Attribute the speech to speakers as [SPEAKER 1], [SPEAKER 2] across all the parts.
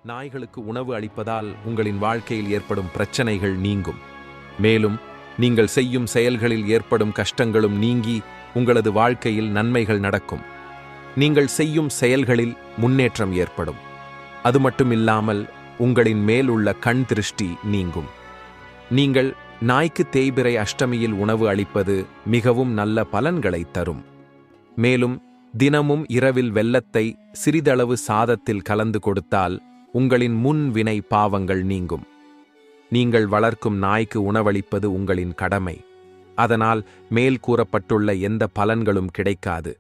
[SPEAKER 1] நாய்களுக்கு உணவு அளிப்பதால் உங்களின் வாழ்க்கையில் ஏற்படும் பிரச்சனைகள் நீங்கும். மேலும் நீங்கள் செய்யும் செயல்களில் ஏற்படும் கஷ்டங்களும் நீங்கி உங்களது வாழ்க்கையில் நன்மைகள் நடக்கும். நீங்கள் செய்யும் செயல்களில் முன்னேற்றம் ஏற்படும். அது மட்டுமில்லாமல் உங்களின் மேல் உள்ள கண் திருஷ்டி நீங்கும். நீங்கள் நாய்க்கு தேய்பிறை அஷ்டமியில் உணவு அளிப்பது மிகவும் நல்ல பலன்களை தரும். மேலும் தினமும் இரவில் வெல்லத்தை சிறிதளவு சாதத்தில் கலந்து கொடுத்தால் உங்களின் முன் வினை பாவங்கள் நீங்கும். நீங்கள் வளர்க்கும் நாய்க்கு உணவளிப்பது உங்களின் கடமை. அதனால் மேல் கூறப்பட்டுள்ள எந்த பலன்களும் கிடைக்காது.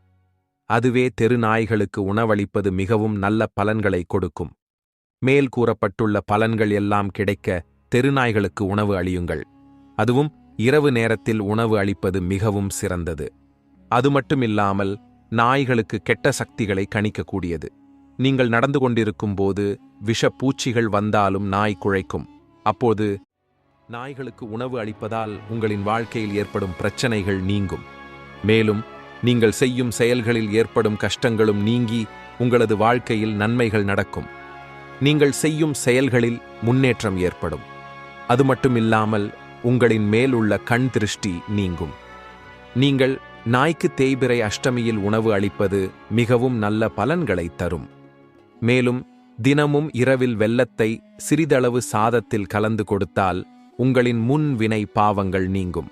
[SPEAKER 1] அதுவே தெரு நாய்களுக்கு உணவளிப்பது மிகவும் நல்ல பலன்களை கொடுக்கும். மேல் கூறப்பட்டுள்ள பலன்கள் எல்லாம் கிடைக்க தெருநாய்களுக்கு உணவு அளியுங்கள். அதுவும் இரவு நேரத்தில் உணவு அளிப்பது மிகவும் சிறந்தது. அது மட்டுமில்லாமல் நாய்களுக்கு கெட்ட சக்திகளை கணிக்கக்கூடியது. நீங்கள் நடந்து கொண்டிருக்கும் போது விஷப்பூச்சிகள் வந்தாலும் நாய் குழைக்கும். அப்போது நாய்களுக்கு உணவு அளிப்பதால் உங்களின் வாழ்க்கையில் ஏற்படும் பிரச்சனைகள் நீங்கும். மேலும் நீங்கள் செய்யும் செயல்களில் ஏற்படும் கஷ்டங்களும் நீங்கி உங்களது வாழ்க்கையில் நன்மைகள் நடக்கும். நீங்கள் செய்யும் செயல்களில் முன்னேற்றம் ஏற்படும். அது மட்டுமில்லாமல் உங்களின் மேல் உள்ள கண் திருஷ்டி நீங்கும். நீங்கள் நாய்க்கு தேய்பிறை அஷ்டமியில் உணவு அளிப்பது மிகவும் நல்ல பலன்களை தரும். மேலும் தினமும் இரவில் வெல்லத்தை சிறிதளவு சாதத்தில் கலந்து கொடுத்தால் உங்களின் முன் வினை பாவங்கள் நீங்கும்.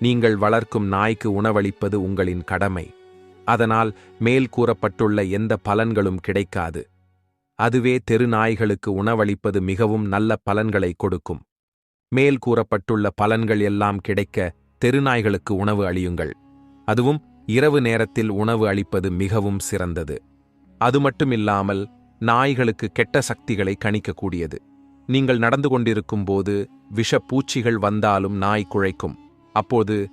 [SPEAKER 1] நீங்கள் வளர்க்கும் நாய்க்கு உணவளிப்பது உங்களின் கடமை. அதனால் மேல் கூறப்பட்டுள்ள எந்த பலன்களும் கிடைக்காது. அதுவே தெரு நாய்களுக்கு உணவளிப்பது மிகவும் நல்ல பலன்களை கொடுக்கும். மேல் கூறப்பட்டுள்ள பலன்கள் எல்லாம் கிடைக்க தெருநாய்களுக்கு உணவு அளியுங்கள். அதுவும் இரவு நேரத்தில் உணவு அளிப்பது மிகவும் சிறந்தது. அது மட்டுமில்லாமல் நாய்களுக்கு கெட்ட சக்திகளை கணிக்கக்கூடியது. நீங்கள் நடந்து கொண்டிருக்கும் போது விஷப்பூச்சிகள் வந்தாலும் நாய் குழைக்கும். அப்போது